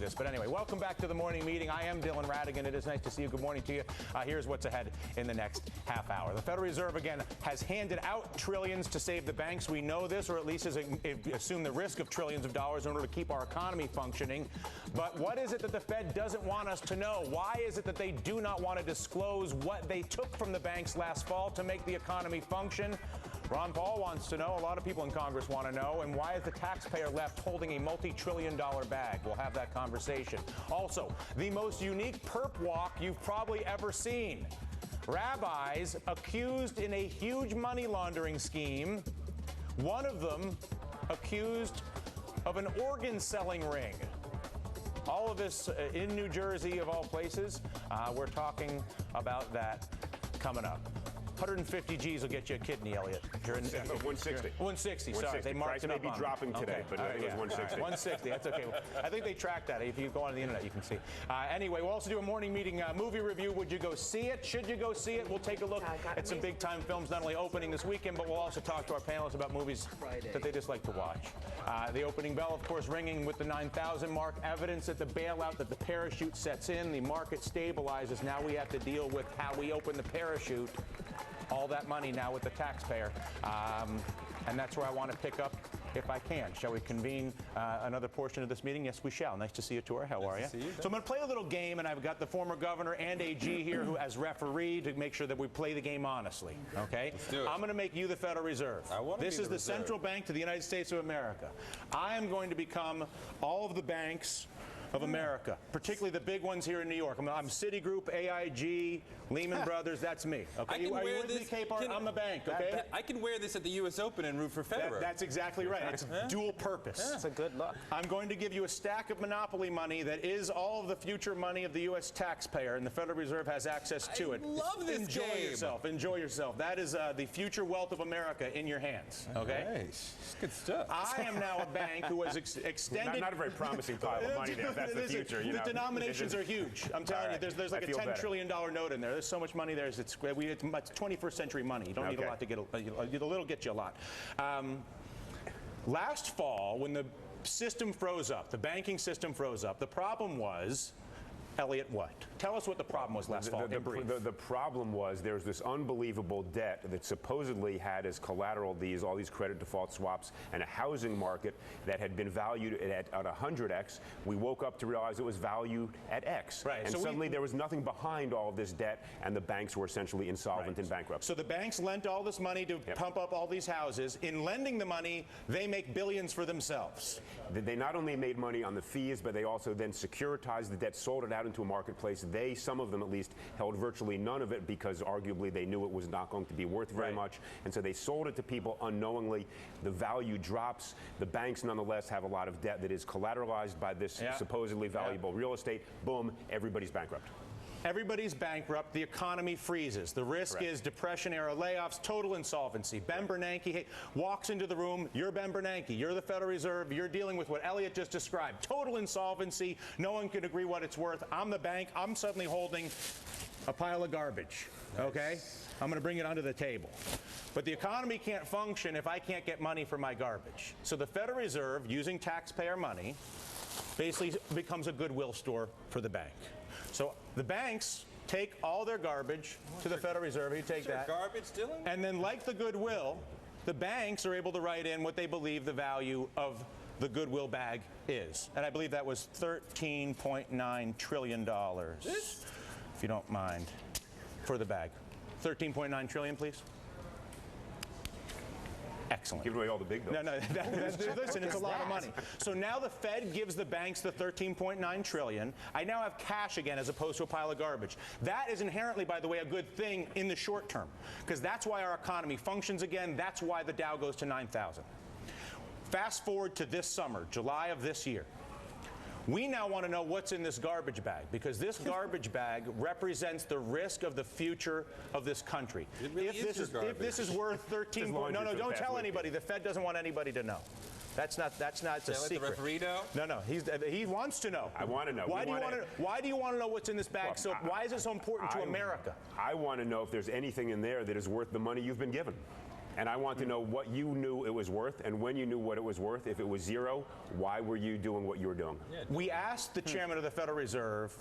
this. But anyway, welcome back to the morning meeting. I am Dylan Ratigan. It is nice to see you. Good morning to you. Here's what's ahead in the next half hour. The Federal Reserve, again, has handed out trillions to save the banks. We know this, or at least has assumed the risk of trillions of dollars in order to keep our economy functioning. But what is it that the Fed doesn't want us to know? Why is it that they do not want to disclose what they took from the banks last fall to make the economy function? Ron Paul wants to know. A lot of people in Congress want to know. And why is the taxpayer left holding a multi-trillion-dollar bag? We'll have that conversation. Also, the most unique perp walk you've probably ever seen. Rabbis accused in a huge money laundering scheme. One of them accused of an organ-selling ring. All of this in New Jersey, of all places. We're talking about that coming up. 150 G's will get you a kidney, Elliott. 160. 160, sorry. They marked it may up be dropping today, okay. but I think it was 160. 160, that's okay. I think they track that. If you go on the internet, you can see. Anyway, we'll also do a morning meeting movie review. Would you go see it? Should you go see it? We'll take a look at some big-time films, not only opening this weekend, but we'll also talk to our panelists about movies that they just like to watch. The opening bell, of course, ringing with the 9,000 mark. Evidence that the bailout, that the parachute sets in, the market stabilizes. Now we have to deal with how we open the parachute. All that money now with the taxpayer. And that's where I want to pick up if I can. Shall we convene another portion of this meeting? Yes, we shall. Nice to see you, Tor. How are you? So I'm going to play a little game, and I've got the former governor and AG here who as referee to make sure that we play the game honestly. Okay? Let's do it. I'm going to make you the Federal Reserve. This is the central bank to the United States of America. I am going to become all of the banks of America, particularly the big ones here in New York. I'm Citigroup, AIG, Lehman Brothers. That's me. Okay, are you with me, Capehart? I'm the bank. Okay, I can wear this at the U.S. Open and root for Federer. That's exactly right. It's dual purpose. That's a good look. I'm going to give you a stack of monopoly money that is all of the future money of the U.S. taxpayer, and the Federal Reserve has access to it. I love this Enjoy game. yourself. Enjoy yourself. That is the future wealth of America in your hands. Okay. Nice. Good stuff. I am now a bank who has extended. Not a very promising pile of money there. That's the future. The denominations are huge. I'm telling you, there's like a $10 trillion note in there. There's so much money there. It's 21st century money. You don't need a lot to get a little get you a lot. Last fall, when the system froze up, the banking system froze up, the problem was, Elliott, what? Tell us what the problem was last fall in brief. The problem was there was this unbelievable debt that supposedly had as collateral all these credit default swaps and a housing market that had been valued at 100x. We woke up to realize it was valued at X. Right. And so suddenly there was nothing behind all of this debt, and the banks were essentially insolvent and bankrupt. So the banks lent all this money to pump up all these houses. In lending the money, they make billions for themselves. They not only made money on the fees, but they also then securitized the debt, sold it out into a marketplace. Some of them at least, held virtually none of it because arguably they knew it was not going to be worth very much. And so they sold it to people unknowingly. The value drops. The banks nonetheless have a lot of debt that is collateralized by this supposedly valuable real estate. Boom, everyberry's bankrupt. Everybody's bankrupt. The economy freezes. The risk is depression-era layoffs, total insolvency. Ben Bernanke walks into the room. You're Ben Bernanke. You're the Federal Reserve. You're dealing with what Elliott just described. Total insolvency. No one can agree what it's worth. I'm the bank. I'm suddenly holding a pile of garbage. Okay? I'm going to bring it onto the table. But the economy can't function if I can't get money for my garbage. So the Federal Reserve, using taxpayer money, basically becomes a goodwill store for the bank. So the banks take all their garbage to the Federal Reserve. You take that. Garbage, Dylan? And then, like the goodwill, the banks are able to write in what they believe the value of the goodwill bag is. And I believe that was $13.9 trillion, if you don't mind, for the bag. 13.9 trillion, please. Excellent. Give away all the big bills. No, listen, it's a lot of money. So now the Fed gives the banks the $13.9 trillion. I now have cash again as opposed to a pile of garbage. That is inherently, by the way, a good thing in the short term, because that's why our economy functions again. That's why the Dow goes to 9,000. Fast forward to this summer, July of this year. We now want to know what's in this garbage bag, because this garbage bag represents the risk of the future of this country. If this is worth 13, no, don't tell anybody. The Fed doesn't want anybody to know. That's not a secret. The referee know? No, he wants to know. I want to know. Why do you want to know what's in this bag? Why is it so important to America? I want to know if there's anything in there that is worth the money you've been given. And I want to know what you knew it was worth, and when you knew what it was worth. If it was zero, why were you doing what you were doing? We asked the chairman of the Federal Reserve,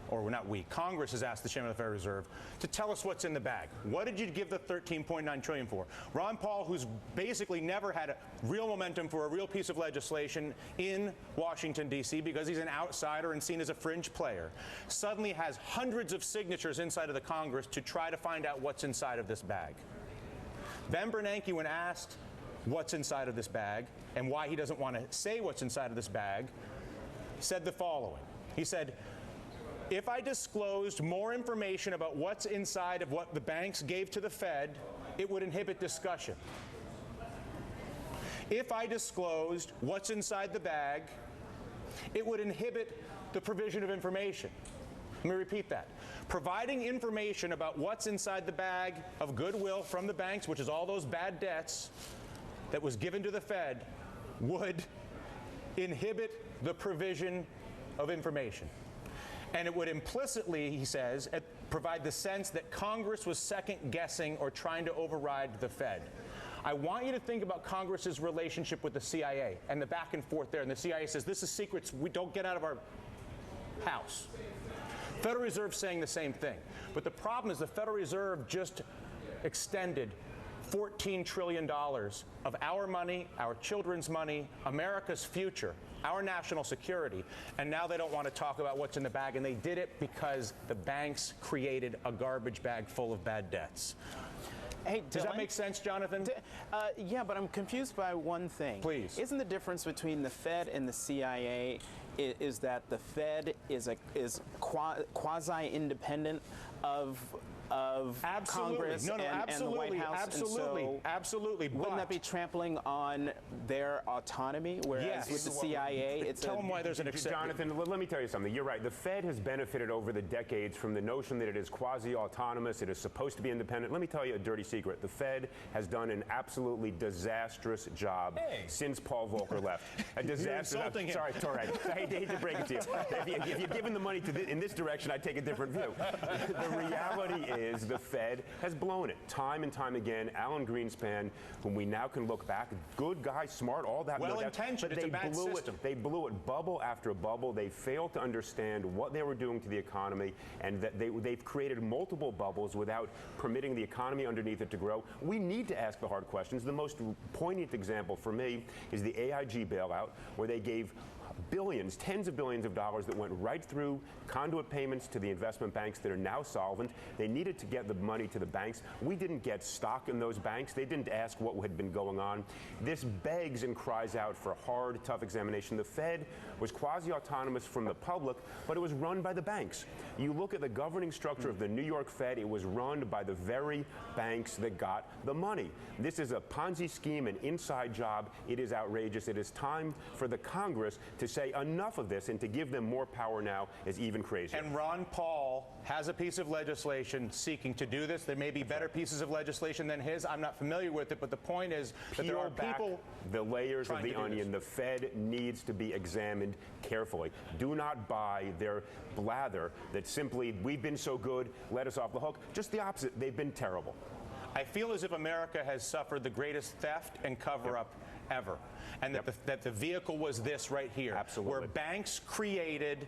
or not we, Congress has asked the chairman of the Federal Reserve to tell us what's in the bag. What did you give the $13.9 trillion for? Ron Paul, who's basically never had a real momentum for a real piece of legislation in Washington, D.C., because he's an outsider and seen as a fringe player, suddenly has hundreds of signatures inside of the Congress to try to find out what's inside of this bag. Ben Bernanke, when asked what's inside of this bag and why he doesn't want to say what's inside of this bag, said the following. He said, if I disclosed more information about what's inside of what the banks gave to the Fed, it would inhibit discussion. If I disclosed what's inside the bag, it would inhibit the provision of information. Let me repeat that. Providing information about what's inside the bag of goodwill from the banks, which is all those bad debts that was given to the Fed, would inhibit the provision of information. And it would implicitly, he says, provide the sense that Congress was second-guessing or trying to override the Fed. I want you to think about Congress's relationship with the CIA and the back and forth there. And the CIA says, this is secrets we don't get out of our house. Federal Reserve saying the same thing. But the problem is the Federal Reserve just extended $14 trillion of our money, our children's money, America's future, our national security, and now they don't want to talk about what's in the bag, and they did it because the banks created a garbage bag full of bad debts. Hey, Does Dylan, that make sense, Jonathan? yeah, but I'm confused by one thing. Please. Isn't the difference between the Fed and the CIA is that the Fed is quasi-independent of Congress and the White House? Absolutely. Wouldn't that be trampling on their autonomy? Whereas with the CIA, it's tell them why there's an exception. Jonathan, let me tell you something. You're right. The Fed has benefited over the decades from the notion that it is quasi-autonomous. It is supposed to be independent. Let me tell you a dirty secret. The Fed has done an absolutely disastrous job since Paul Volcker left. A disaster. You're insulting him. Sorry, it's all right. I hate to break it to you. If you're giving the money to in this direction, I'd take a different view. The reality is the Fed has blown it time and time again. Alan Greenspan, whom we now can look back, good guy, smart, all that. Well-intentioned. It's a bad system. They blew it bubble after bubble. They failed to understand what they were doing to the economy, and that they've created multiple bubbles without permitting the economy underneath it to grow. We need to ask the hard questions. The most poignant example for me is the AIG bailout, where they gave billions, tens of billions of dollars that went right through conduit payments to the investment banks that are now solvent. They needed to get the money to the banks. We didn't get stock in those banks. They didn't ask what had been going on. This begs and cries out for a hard, tough examination. The Fed was quasi-autonomous from the public, but it was run by the banks. You look at the governing structure of the New York Fed, it was run by the very banks that got the money. This is a Ponzi scheme, an inside job. It is outrageous. It is time for the Congress to say enough of this, and to give them more power now is even crazier. And Ron Paul has a piece of legislation seeking to do this. There may be better pieces of legislation than his. I'm not familiar with it, but the point is that there are people the layers of the onion. The Fed needs to be examined carefully. Do not buy their blather that simply, we've been so good, let us off the hook. Just the opposite. They've been terrible. I feel as if America has suffered the greatest theft and cover-up ever. And that the vehicle was this right here. Absolutely. Where banks created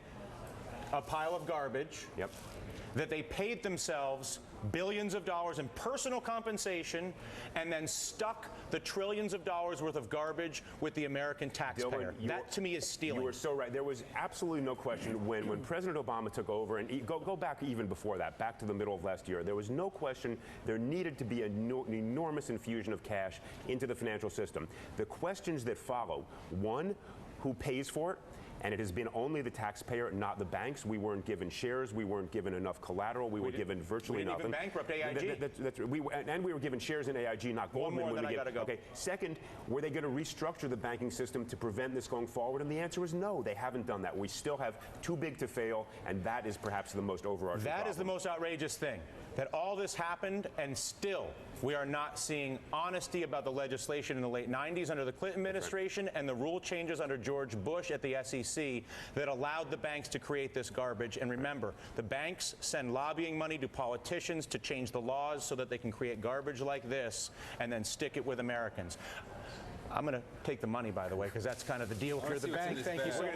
a pile of garbage, that they paid themselves billions of dollars in personal compensation, and then stuck the trillions of dollars worth of garbage with the American taxpayer. Dylan, that, to me, is stealing. You were so right. There was absolutely no question when President Obama took over, and go back even before that, back to the middle of last year, there was no question there needed to be an enormous infusion of cash into the financial system. The questions that follow, one, who pays for it? And it has been only the taxpayer, not the banks. We weren't given shares. We weren't given enough collateral. We were given virtually nothing. We didn't even bankrupt AIG. And we were given shares in AIG, not Goldman. One more, then I gotta go. Okay. Second, were they going to restructure the banking system to prevent this going forward? And the answer is no. They haven't done that. We still have too big to fail, and that is perhaps the most overarching problem. That is the most outrageous thing. that all this happened and still we are not seeing honesty about the legislation in the late 90s under the Clinton administration and the rule changes under George Bush at the SEC that allowed the banks to create this garbage. And remember, the banks send lobbying money to politicians to change the laws so that they can create garbage like this and then stick it with Americans. I'm going to take the money, by the way, because that's kind of the deal here at the bank. Thank you so much.